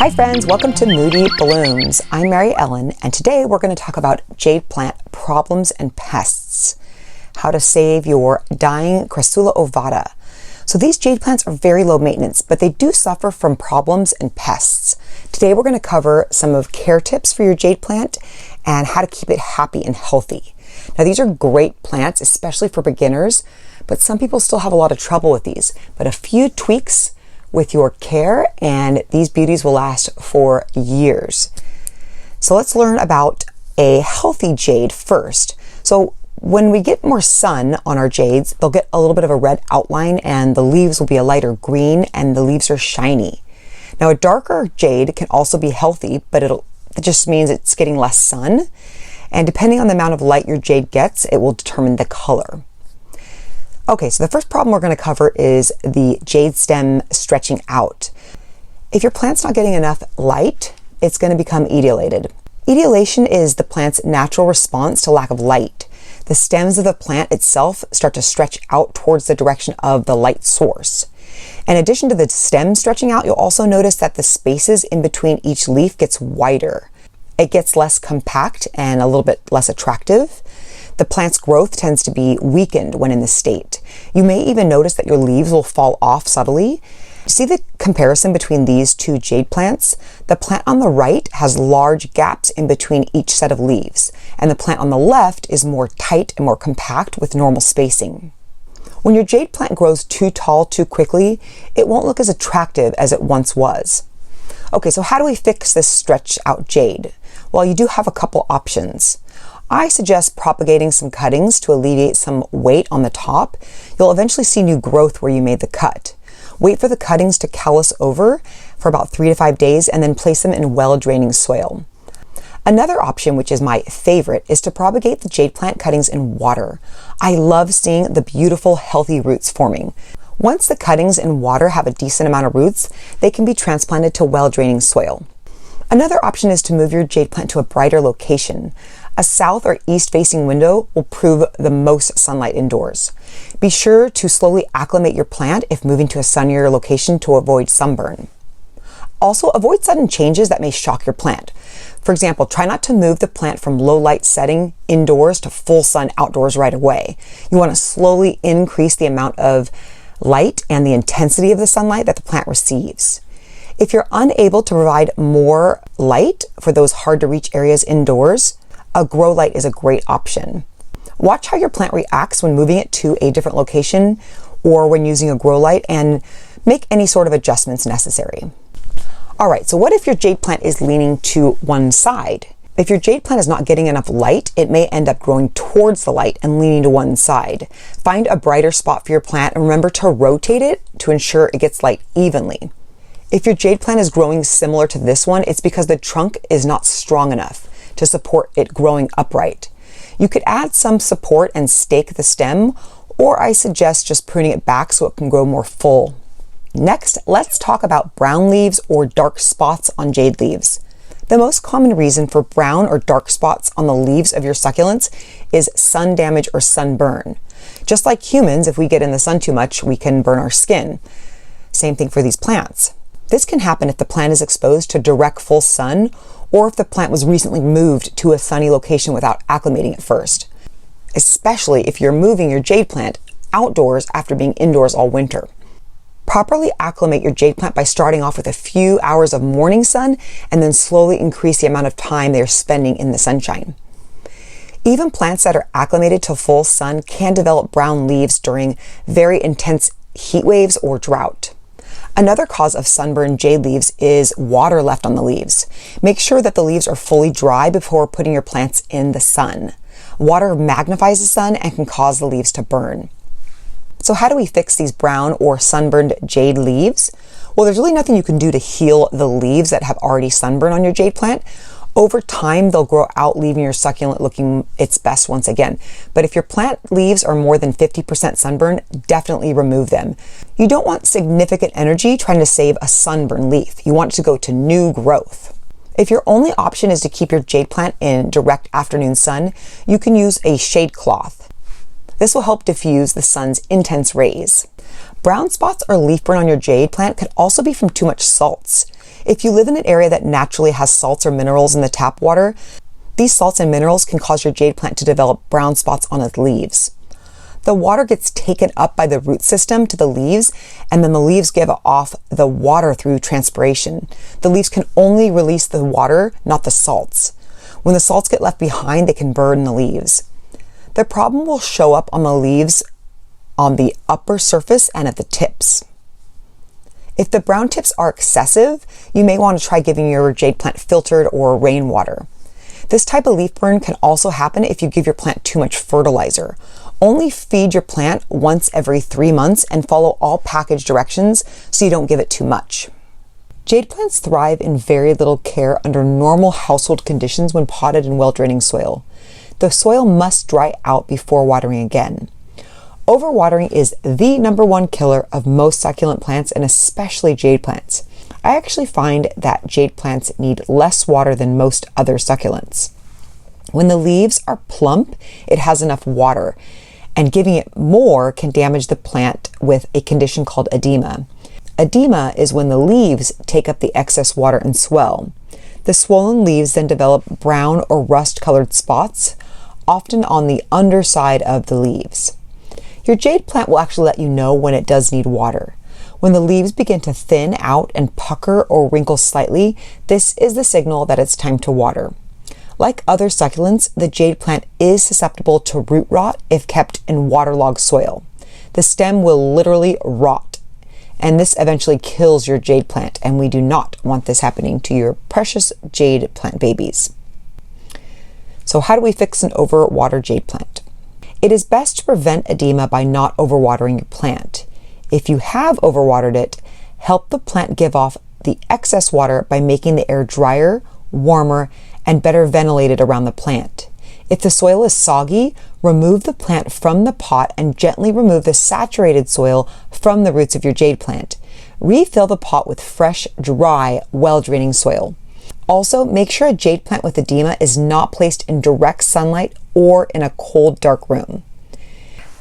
Hi friends, welcome to Moody Blooms. I'm Mary Ellen, and today we're going to talk about jade plant problems and pests. How to save your dying Crassula Ovata. So these jade plants are very low maintenance, but they do suffer from problems and pests. Today we're going to cover some of care tips for your jade plant and how to keep it happy and healthy. Now these are great plants, especially for beginners, but some people still have a lot of trouble with these. But a few tweaks with your care and these beauties will last for years. So let's learn about a healthy jade first. So when we get more sun on our jades, they'll get a little bit of a red outline and the leaves will be a lighter green and the leaves are shiny. Now a darker jade can also be healthy, but it just means it's getting less sun. And depending on the amount of light your jade gets, it will determine the color. Okay, so the first problem we're going to cover is the jade stem stretching out. If your plant's not getting enough light, it's going to become etiolated. Etiolation is the plant's natural response to lack of light. The stems of the plant itself start to stretch out towards the direction of the light source. In addition to the stem stretching out, you'll also notice that the spaces in between each leaf gets wider. It gets less compact and a little bit less attractive. The plant's growth tends to be weakened when in this state. You may even notice that your leaves will fall off subtly. See the comparison between these two jade plants? The plant on the right has large gaps in between each set of leaves, and the plant on the left is more tight and more compact with normal spacing. When your jade plant grows too tall too quickly, it won't look as attractive as it once was. Okay, so how do we fix this stretch out jade? Well, you do have a couple options. I suggest propagating some cuttings to alleviate some weight on the top. You'll eventually see new growth where you made the cut. Wait for the cuttings to callus over for about 3 to 5 days and then place them in well-draining soil. Another option, which is my favorite, is to propagate the jade plant cuttings in water. I love seeing the beautiful, healthy roots forming. Once the cuttings in water have a decent amount of roots, they can be transplanted to well-draining soil. Another option is to move your jade plant to a brighter location. A south or east facing window will prove the most sunlight indoors. Be sure to slowly acclimate your plant if moving to a sunnier location to avoid sunburn. Also, avoid sudden changes that may shock your plant. For example, try not to move the plant from low light setting indoors to full sun outdoors right away. You want to slowly increase the amount of light and the intensity of the sunlight that the plant receives. If you're unable to provide more light for those hard to reach areas indoors, a grow light is a great option. Watch how your plant reacts when moving it to a different location or when using a grow light and make any sort of adjustments necessary. Alright, so what if your jade plant is leaning to one side? If your jade plant is not getting enough light, it may end up growing towards the light and leaning to one side. Find a brighter spot for your plant and remember to rotate it to ensure it gets light evenly. If your jade plant is growing similar to this one, it's because the trunk is not strong enough to support it growing upright. You could add some support and stake the stem, or I suggest just pruning it back so it can grow more full. Next, let's talk about brown leaves or dark spots on jade leaves. The most common reason for brown or dark spots on the leaves of your succulents is sun damage or sunburn. Just like humans, if we get in the sun too much, we can burn our skin. Same thing for these plants. This can happen if the plant is exposed to direct full sun or if the plant was recently moved to a sunny location without acclimating at first. Especially if you're moving your jade plant outdoors after being indoors all winter. Properly acclimate your jade plant by starting off with a few hours of morning sun and then slowly increase the amount of time they're spending in the sunshine. Even plants that are acclimated to full sun can develop brown leaves during very intense heat waves or drought. Another cause of sunburned jade leaves is water left on the leaves. Make sure that the leaves are fully dry before putting your plants in the sun. Water magnifies the sun and can cause the leaves to burn. So how do we fix these brown or sunburned jade leaves? Well, there's really nothing you can do to heal the leaves that have already sunburned on your jade plant. Over time, they'll grow out, leaving your succulent looking its best once again. But if your plant leaves are more than 50% sunburn, definitely remove them. You don't want significant energy trying to save a sunburned leaf. You want it to go to new growth. If your only option is to keep your jade plant in direct afternoon sun, you can use a shade cloth. This will help diffuse the sun's intense rays. Brown spots or leaf burn on your jade plant could also be from too much salts. If you live in an area that naturally has salts or minerals in the tap water, these salts and minerals can cause your jade plant to develop brown spots on its leaves. The water gets taken up by the root system to the leaves, and then the leaves give off the water through transpiration. The leaves can only release the water, not the salts. When the salts get left behind, they can burn the leaves. The problem will show up on the leaves on the upper surface and at the tips. If the brown tips are excessive, you may want to try giving your jade plant filtered or rainwater. This type of leaf burn can also happen if you give your plant too much fertilizer. Only feed your plant once every 3 months and follow all package directions so you don't give it too much. Jade plants thrive in very little care under normal household conditions when potted in well-draining soil. The soil must dry out before watering again. Overwatering is the #1 killer of most succulent plants and especially jade plants. I actually find that jade plants need less water than most other succulents. When the leaves are plump, it has enough water, and giving it more can damage the plant with a condition called edema. Edema is when the leaves take up the excess water and swell. The swollen leaves then develop brown or rust-colored spots, often on the underside of the leaves. Your jade plant will actually let you know when it does need water. When the leaves begin to thin out and pucker or wrinkle slightly, this is the signal that it's time to water. Like other succulents, the jade plant is susceptible to root rot if kept in waterlogged soil. The stem will literally rot, and this eventually kills your jade plant, and we do not want this happening to your precious jade plant babies. So how do we fix an overwatered jade plant? It is best to prevent edema by not overwatering your plant. If you have overwatered it, help the plant give off the excess water by making the air drier, warmer, and better ventilated around the plant. If the soil is soggy, remove the plant from the pot and gently remove the saturated soil from the roots of your jade plant. Refill the pot with fresh, dry, well-draining soil. Also, make sure a jade plant with edema is not placed in direct sunlight or in a cold, dark room.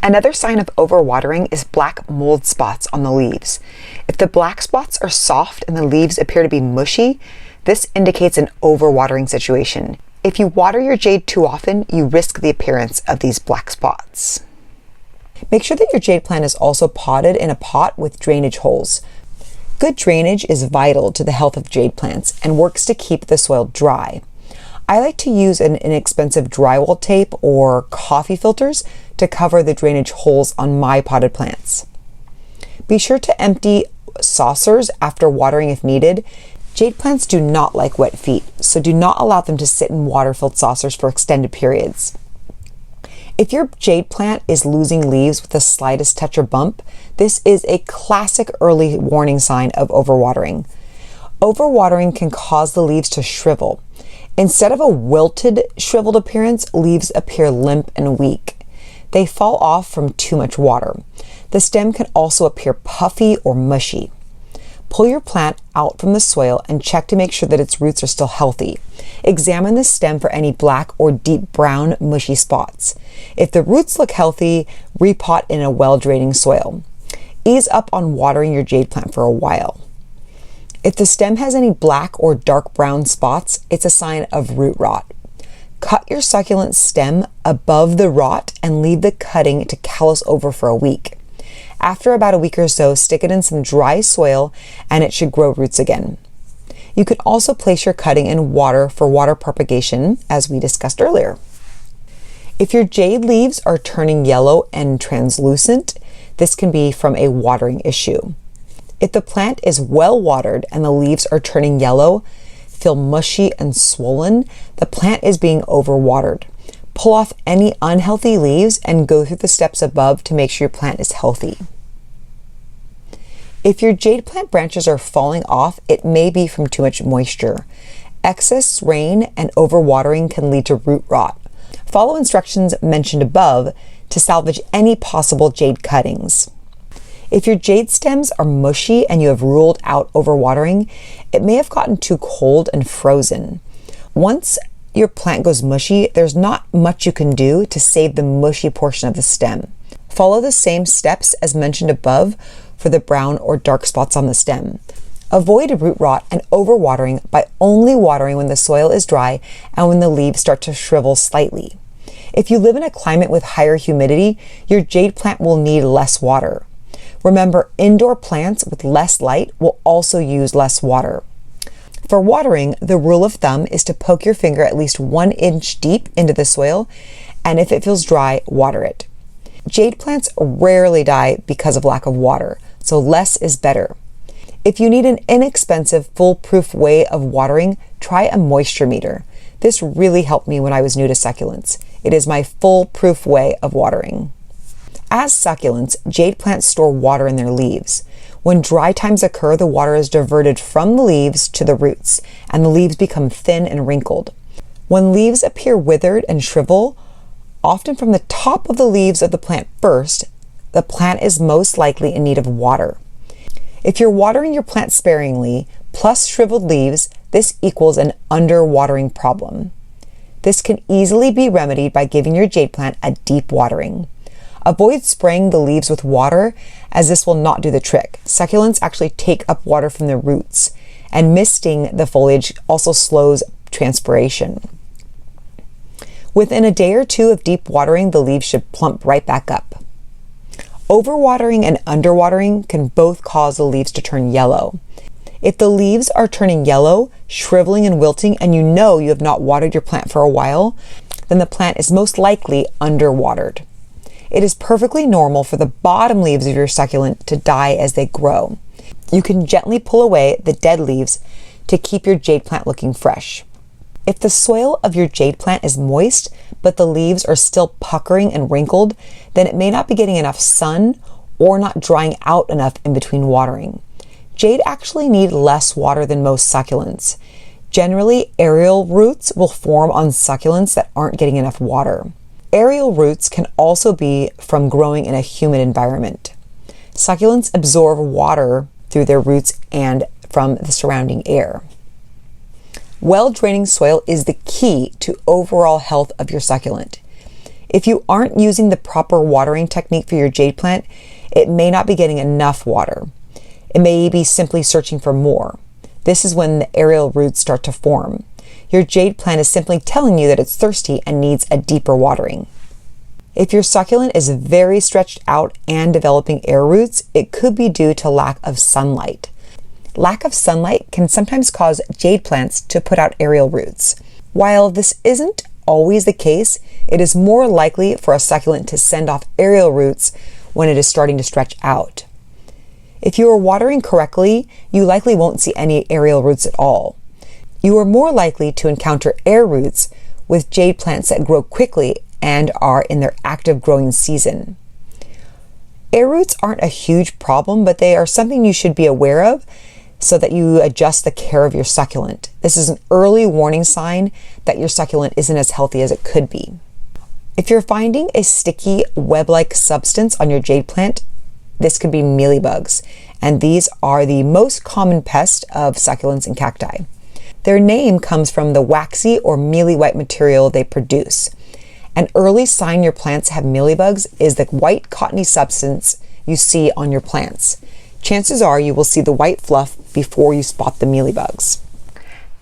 Another sign of overwatering is black mold spots on the leaves. If the black spots are soft and the leaves appear to be mushy, this indicates an overwatering situation. If you water your jade too often, you risk the appearance of these black spots. Make sure that your jade plant is also potted in a pot with drainage holes. Good drainage is vital to the health of jade plants and works to keep the soil dry. I like to use an inexpensive drywall tape or coffee filters to cover the drainage holes on my potted plants. Be sure to empty saucers after watering if needed. Jade plants do not like wet feet, so do not allow them to sit in water-filled saucers for extended periods. If your jade plant is losing leaves with the slightest touch or bump, this is a classic early warning sign of overwatering. Overwatering can cause the leaves to shrivel. Instead of a wilted, shriveled appearance, leaves appear limp and weak. They fall off from too much water. The stem can also appear puffy or mushy. Pull your plant out from the soil and check to make sure that its roots are still healthy. Examine the stem for any black or deep brown mushy spots. If the roots look healthy, repot in a well-draining soil. Ease up on watering your jade plant for a while. If the stem has any black or dark brown spots, it's a sign of root rot. Cut your succulent stem above the rot and leave the cutting to callus over for a week. After about a week or so, stick it in some dry soil and it should grow roots again. You can also place your cutting in water for water propagation, as we discussed earlier. If your jade leaves are turning yellow and translucent, this can be from a watering issue. If the plant is well watered and the leaves are turning yellow, feel mushy and swollen, the plant is being overwatered. Pull off any unhealthy leaves and go through the steps above to make sure your plant is healthy. If your jade plant branches are falling off, it may be from too much moisture. Excess rain and overwatering can lead to root rot. Follow instructions mentioned above to salvage any possible jade cuttings. If your jade stems are mushy and you have ruled out overwatering, it may have gotten too cold and frozen. Once your plant goes mushy, there's not much you can do to save the mushy portion of the stem. Follow the same steps as mentioned above for the brown or dark spots on the stem. Avoid root rot and overwatering by only watering when the soil is dry and when the leaves start to shrivel slightly. If you live in a climate with higher humidity, your jade plant will need less water. Remember, indoor plants with less light will also use less water. For watering, the rule of thumb is to poke your finger at least 1 inch deep into the soil, and if it feels dry, water it. Jade plants rarely die because of lack of water, so less is better. If you need an inexpensive, foolproof way of watering, try a moisture meter. This really helped me when I was new to succulents. It is my foolproof way of watering. As succulents, jade plants store water in their leaves. When dry times occur, the water is diverted from the leaves to the roots, and the leaves become thin and wrinkled. When leaves appear withered and shrivel, often from the top of the leaves of the plant first, the plant is most likely in need of water. If you're watering your plant sparingly, plus shriveled leaves, this equals an underwatering problem. This can easily be remedied by giving your jade plant a deep watering. Avoid spraying the leaves with water, as this will not do the trick. Succulents actually take up water from their roots, and misting the foliage also slows transpiration. Within a day or two of deep watering, the leaves should plump right back up. Overwatering and underwatering can both cause the leaves to turn yellow. If the leaves are turning yellow, shriveling and wilting, and you know you have not watered your plant for a while, then the plant is most likely underwatered. It is perfectly normal for the bottom leaves of your succulent to die as they grow. You can gently pull away the dead leaves to keep your jade plant looking fresh. If the soil of your jade plant is moist, but the leaves are still puckering and wrinkled, then it may not be getting enough sun or not drying out enough in between watering. Jade actually need less water than most succulents. Generally, aerial roots will form on succulents that aren't getting enough water. Aerial roots can also be from growing in a humid environment. Succulents absorb water through their roots and from the surrounding air. Well-draining soil is the key to overall health of your succulent. If you aren't using the proper watering technique for your jade plant, it may not be getting enough water. It may be simply searching for more. This is when the aerial roots start to form. Your jade plant is simply telling you that it's thirsty and needs a deeper watering. If your succulent is very stretched out and developing air roots, it could be due to lack of sunlight. Lack of sunlight can sometimes cause jade plants to put out aerial roots. While this isn't always the case, it is more likely for a succulent to send off aerial roots when it is starting to stretch out. If you are watering correctly, you likely won't see any aerial roots at all. You are more likely to encounter air roots with jade plants that grow quickly and are in their active growing season. Air roots aren't a huge problem, but they are something you should be aware of so that you adjust the care of your succulent. This is an early warning sign that your succulent isn't as healthy as it could be. If you're finding a sticky web-like substance on your jade plant, this could be mealybugs, and these are the most common pest of succulents and cacti. Their name comes from the waxy or mealy white material they produce. An early sign your plants have mealybugs is the white cottony substance you see on your plants. Chances are you will see the white fluff before you spot the mealybugs.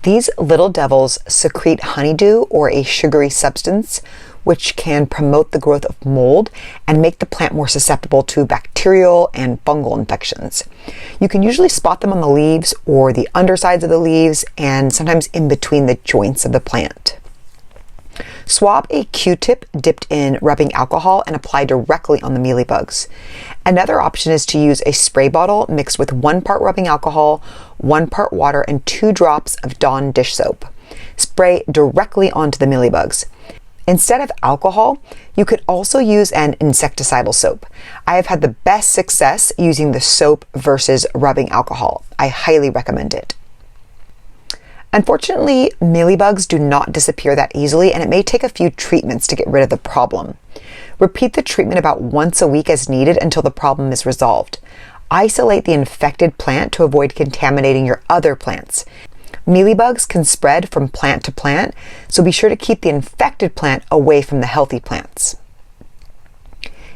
These little devils secrete honeydew, or a sugary substance, which can promote the growth of mold and make the plant more susceptible to bacterial and fungal infections. You can usually spot them on the leaves or the undersides of the leaves, and sometimes in between the joints of the plant. Swab a Q-tip dipped in rubbing alcohol and apply directly on the mealybugs. Another option is to use a spray bottle mixed with 1 part rubbing alcohol, 1 part water, and 2 drops of Dawn dish soap. Spray directly onto the mealybugs. Instead of alcohol, you could also use an insecticidal soap. I have had the best success using the soap versus rubbing alcohol. I highly recommend it. Unfortunately, mealybugs do not disappear that easily, and it may take a few treatments to get rid of the problem. Repeat the treatment about once a week as needed until the problem is resolved. Isolate the infected plant to avoid contaminating your other plants. Mealybugs can spread from plant to plant, so be sure to keep the infected plant away from the healthy plants.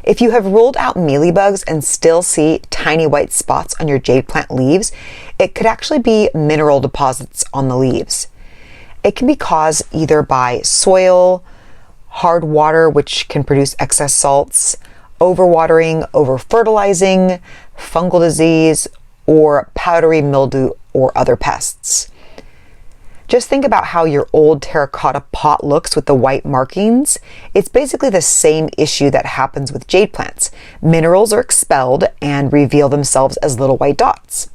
If you have ruled out mealybugs and still see tiny white spots on your jade plant leaves, it could actually be mineral deposits on the leaves. It can be caused either by soil, hard water, which can produce excess salts, overwatering, over-fertilizing, fungal disease, or powdery mildew or other pests. Just think about how your old terracotta pot looks with the white markings. It's basically the same issue that happens with jade plants. Minerals are expelled and reveal themselves as little white dots.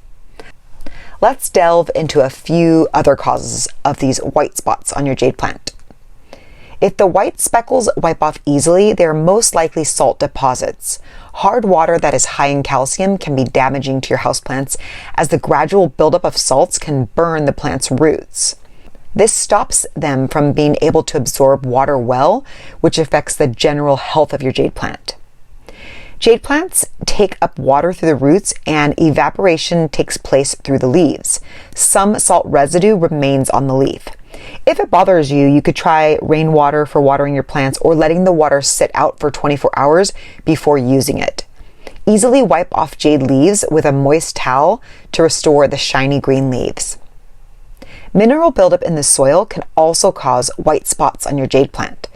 Let's delve into a few other causes of these white spots on your jade plant. If the white speckles wipe off easily, they are most likely salt deposits. Hard water that is high in calcium can be damaging to your houseplants, as the gradual buildup of salts can burn the plant's roots. This stops them from being able to absorb water well, which affects the general health of your jade plant. Jade plants take up water through the roots, and evaporation takes place through the leaves. Some salt residue remains on the leaf. If it bothers you, you could try rainwater for watering your plants, or letting the water sit out for 24 hours before using it. Easily wipe off jade leaves with a moist towel to restore the shiny green leaves. Mineral buildup in the soil can also cause white spots on your jade plant.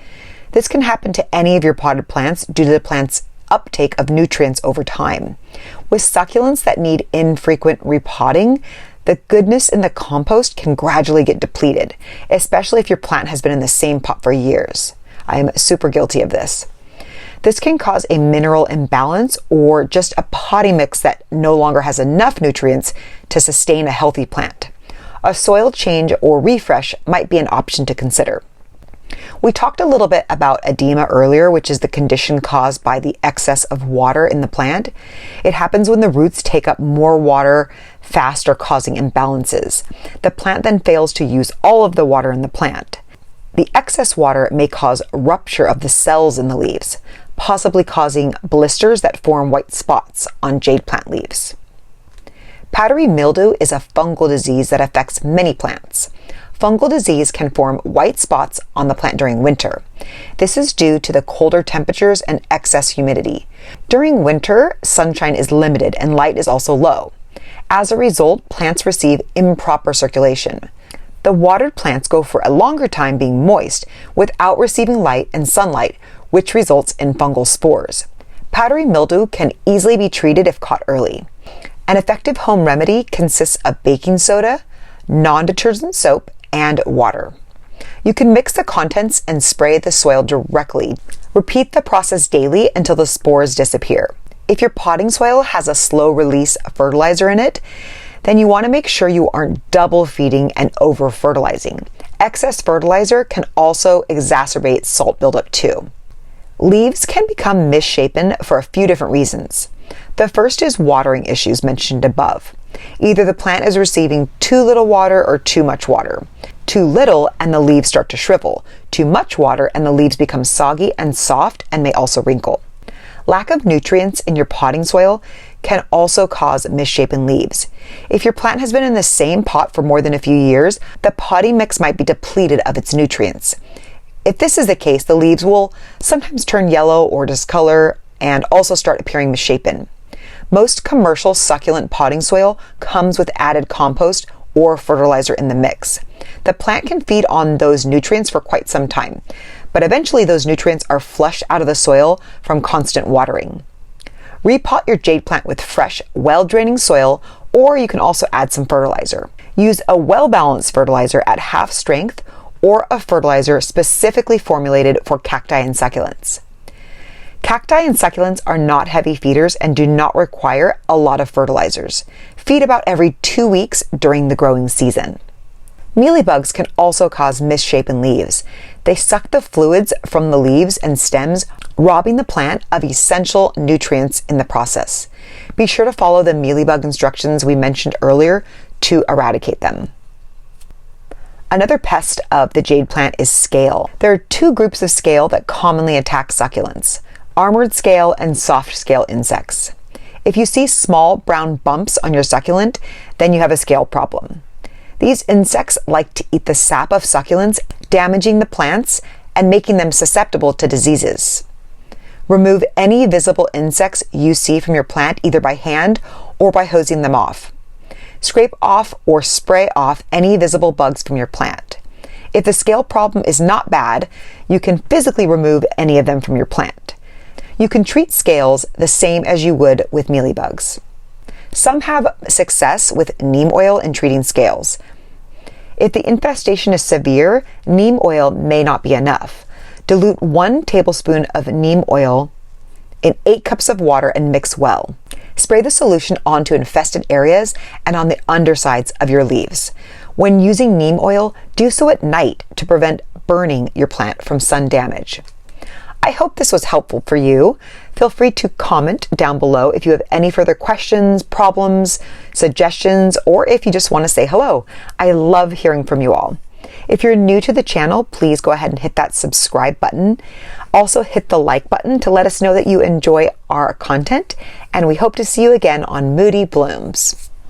This can happen to any of your potted plants due to the plant's uptake of nutrients over time. With succulents that need infrequent repotting, the goodness in the compost can gradually get depleted, especially if your plant has been in the same pot for years. I am super guilty of this. This can cause a mineral imbalance or just a potting mix that no longer has enough nutrients to sustain a healthy plant. A soil change or refresh might be an option to consider. We talked a little bit about edema earlier, which is the condition caused by the excess of water in the plant. It happens when the roots take up more water faster, causing imbalances. The plant then fails to use all of the water in the plant. The excess water may cause rupture of the cells in the leaves, possibly causing blisters that form white spots on jade plant leaves. Powdery mildew is a fungal disease that affects many plants. Fungal disease can form white spots on the plant during winter. This is due to the colder temperatures and excess humidity. During winter, sunshine is limited and light is also low. As a result, plants receive improper circulation. The watered plants go for a longer time being moist without receiving light and sunlight, which results in fungal spores. Powdery mildew can easily be treated if caught early. An effective home remedy consists of baking soda, non-detergent soap, and water. You can mix the contents and spray the soil directly. Repeat the process daily until the spores disappear. If your potting soil has a slow release fertilizer in it, then you want to make sure you aren't double feeding and over fertilizing. Excess fertilizer can also exacerbate salt buildup too. Leaves can become misshapen for a few different reasons. The first is watering issues mentioned above. Either the plant is receiving too little water or too much water. Too little and the leaves start to shrivel. Too much water and the leaves become soggy and soft and may also wrinkle. Lack of nutrients in your potting soil can also cause misshapen leaves. If your plant has been in the same pot for more than a few years, the potting mix might be depleted of its nutrients. If this is the case, the leaves will sometimes turn yellow or discolor and also start appearing misshapen. Most commercial succulent potting soil comes with added compost or fertilizer in the mix. The plant can feed on those nutrients for quite some time, but eventually those nutrients are flushed out of the soil from constant watering. Repot your jade plant with fresh, well-draining soil, or you can also add some fertilizer. Use a well-balanced fertilizer at half strength or a fertilizer specifically formulated for cacti and succulents. Cacti and succulents are not heavy feeders and do not require a lot of fertilizers. Feed about every 2 weeks during the growing season. Mealybugs can also cause misshapen leaves. They suck the fluids from the leaves and stems, robbing the plant of essential nutrients in the process. Be sure to follow the mealybug instructions we mentioned earlier to eradicate them. Another pest of the jade plant is scale. There are two groups of scale that commonly attack succulents: armored scale and soft scale insects. If you see small brown bumps on your succulent, then you have a scale problem. These insects like to eat the sap of succulents, damaging the plants and making them susceptible to diseases. Remove any visible insects you see from your plant either by hand or by hosing them off. Scrape off or spray off any visible bugs from your plant. If the scale problem is not bad, you can physically remove any of them from your plant. You can treat scales the same as you would with mealybugs. Some have success with neem oil in treating scales. If the infestation is severe, neem oil may not be enough. Dilute 1 tablespoon of neem oil in 8 cups of water and mix well. Spray the solution onto infested areas and on the undersides of your leaves. When using neem oil, do so at night to prevent burning your plant from sun damage. I hope this was helpful for you. Feel free to comment down below if you have any further questions, problems, suggestions, or if you just want to say hello. I love hearing from you all. If you're new to the channel, please go ahead and hit that subscribe button. Also hit the like button to let us know that you enjoy our content, and we hope to see you again on Moody Blooms.